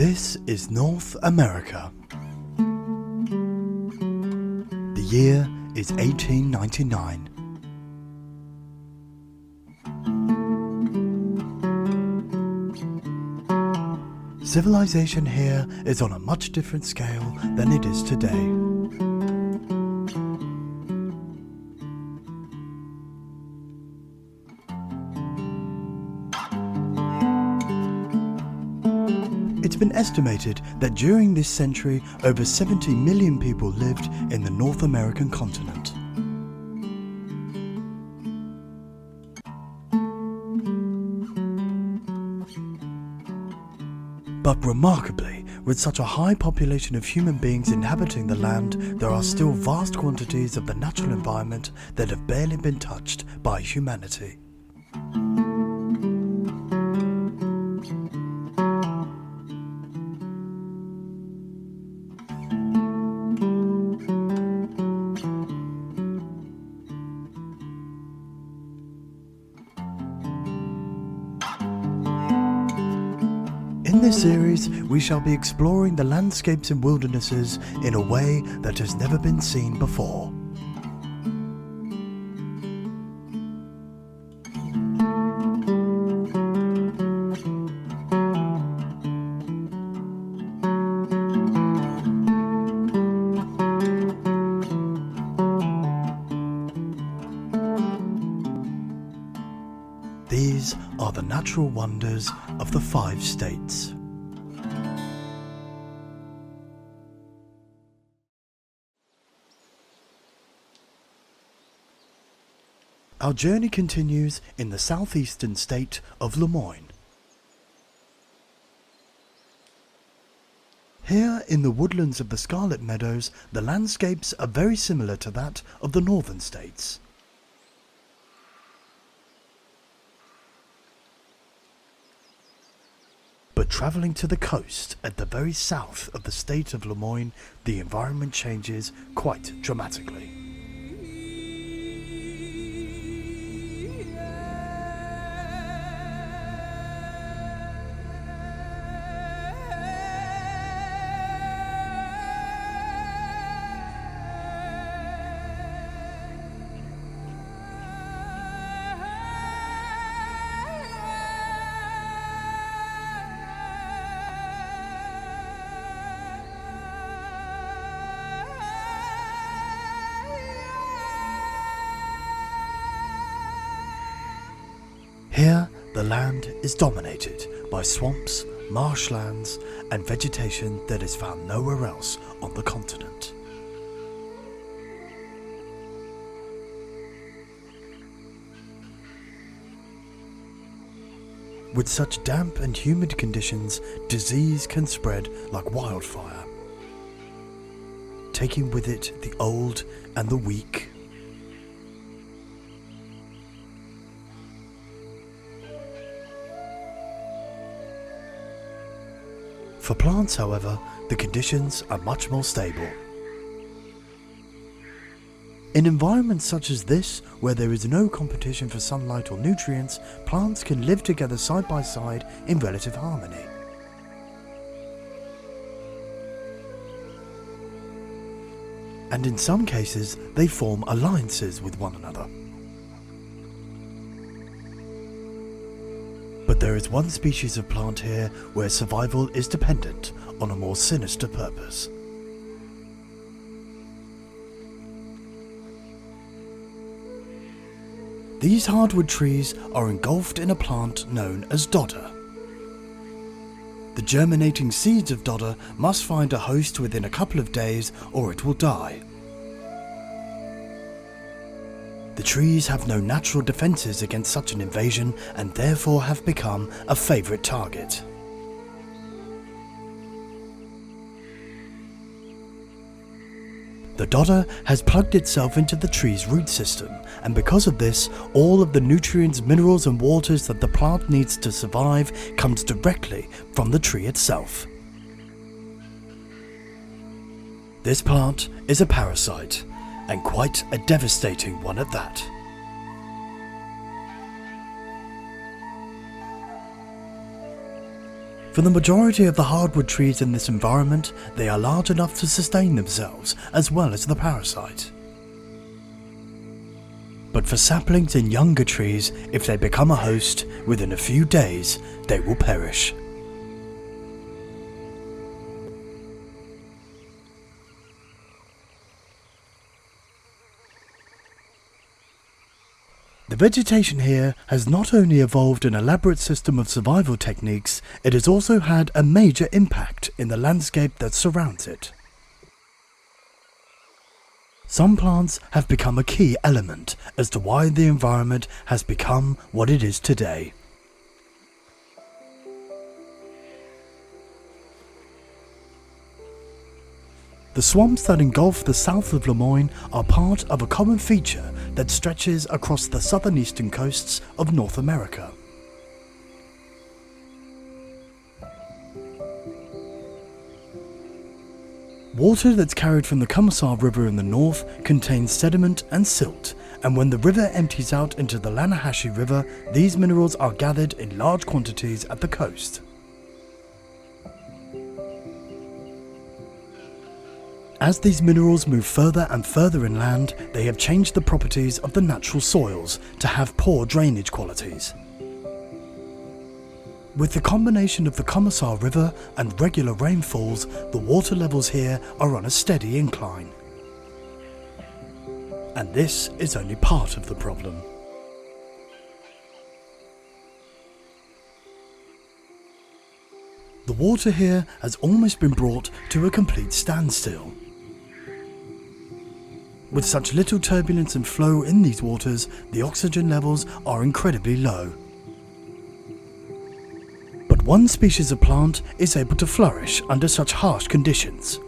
This is North America. The year is 1899. Civilization here is on a much different scale than it is today. It's been estimated that during this century over 70 million people lived in the North American continent. But remarkably, with such a high population of human beings inhabiting the land, there are still vast quantities of the natural environment that have barely been touched by humanity. In this series, we shall be exploring the landscapes and wildernesses in a way that has never been seen before. These are the natural wonders of the 5 states. Our journey continues in the southeastern state of Lemoyne. Here in the woodlands of the Scarlet Meadows, the landscapes are very similar to that of the northern states. But travelling to the coast at the very south of the state of Lemoyne, the environment changes quite dramatically. Here, the land is dominated by swamps, marshlands, and vegetation that is found nowhere else on the continent. With such damp and humid conditions, disease can spread like wildfire, taking with it the old and the weak. For plants, however, the conditions are much more stable. In environments such as this, where there is no competition for sunlight or nutrients, plants can live together side by side in relative harmony. And in some cases, they form alliances with one another. But there is one species of plant here where survival is dependent on a more sinister purpose. These hardwood trees are engulfed in a plant known as dodder. The germinating seeds of dodder must find a host within a couple of days or it will die. The trees have no natural defences against such an invasion and therefore have become a favourite target. The dodder has plugged itself into the tree's root system, and because of this, all of the nutrients, minerals and waters that the plant needs to survive comes directly from the tree itself. This plant is a parasite, and quite a devastating one at that. For the majority of the hardwood trees in this environment, they are large enough to sustain themselves as well as the parasite. But for saplings and younger trees, if they become a host, within a few days, they will perish. The vegetation here has not only evolved an elaborate system of survival techniques, it has also had a major impact in the landscape that surrounds it. Some plants have become a key element as to why the environment has become what it is today. The swamps that engulf the south of Lemoyne are part of a common feature that stretches across the southeastern coasts of North America. Water that's carried from the Commissar River in the north contains sediment and silt, and when the river empties out into the Lanahashi River, these minerals are gathered in large quantities at the coast. As these minerals move further and further inland, they have changed the properties of the natural soils to have poor drainage qualities. With the combination of the Commissar River and regular rainfalls, the water levels here are on a steady incline. And this is only part of the problem. The water here has almost been brought to a complete standstill. With such little turbulence and flow in these waters, the oxygen levels are incredibly low. But one species of plant is able to flourish under such harsh conditions.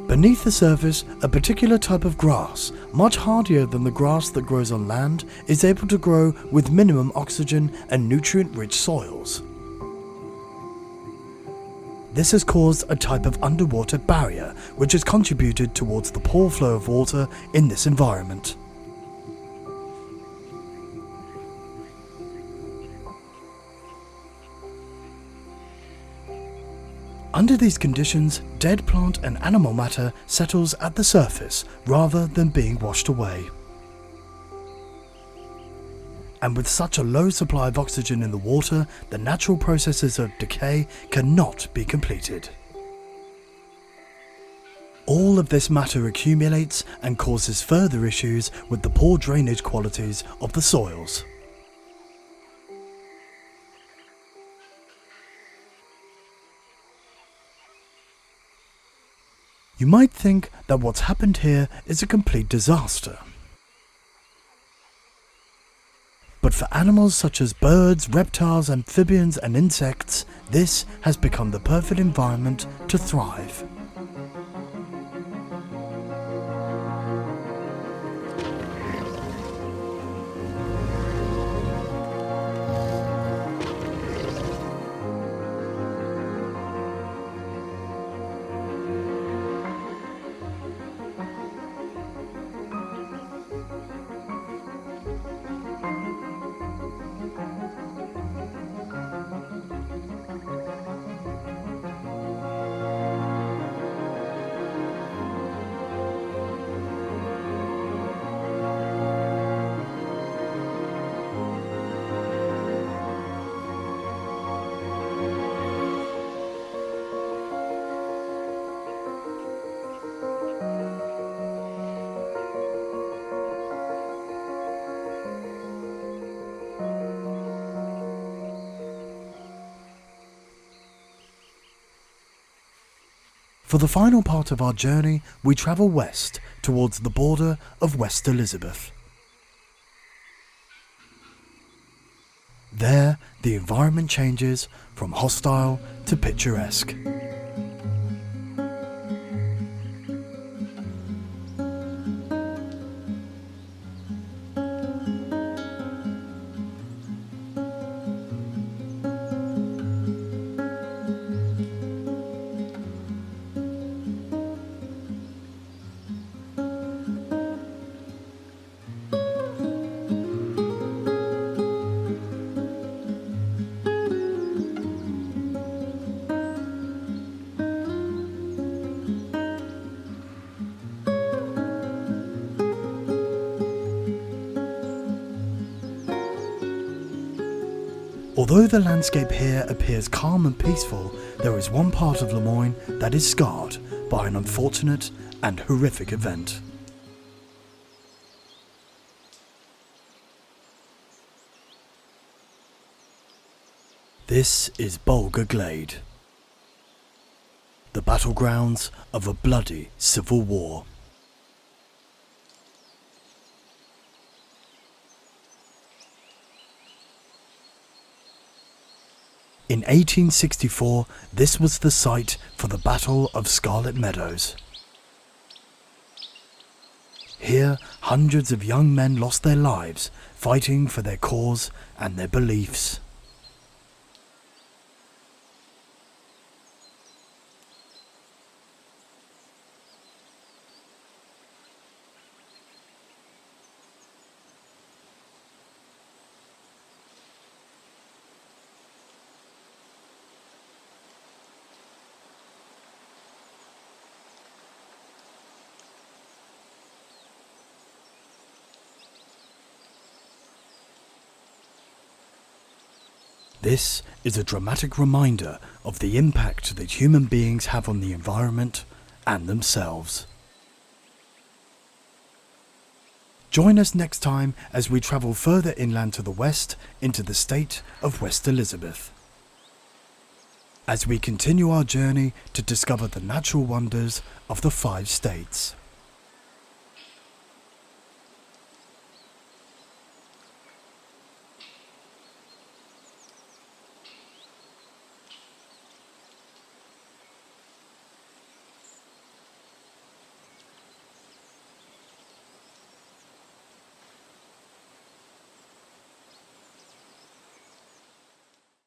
Beneath the surface, a particular type of grass, much hardier than the grass that grows on land, is able to grow with minimum oxygen and nutrient-rich soils. This has caused a type of underwater barrier which has contributed towards the poor flow of water in this environment. Under these conditions, dead plant and animal matter settles at the surface rather than being washed away. And with such a low supply of oxygen in the water, the natural processes of decay cannot be completed. All of this matter accumulates and causes further issues with the poor drainage qualities of the soils. You might think that what's happened here is a complete disaster. But for animals such as birds, reptiles, amphibians and insects, this has become the perfect environment to thrive. For the final part of our journey, we travel west towards the border of West Elizabeth. There, the environment changes from hostile to picturesque. Although the landscape here appears calm and peaceful, there is one part of Lemoyne that is scarred by an unfortunate and horrific event. This is Bulga Glade, the battlegrounds of a bloody civil war. In 1864, this was the site for the Battle of Scarlet Meadows. Here, hundreds of young men lost their lives fighting for their cause and their beliefs. This is a dramatic reminder of the impact that human beings have on the environment and themselves. Join us next time as we travel further inland to the west into the state of West Elizabeth, as we continue our journey to discover the natural wonders of the 5 states.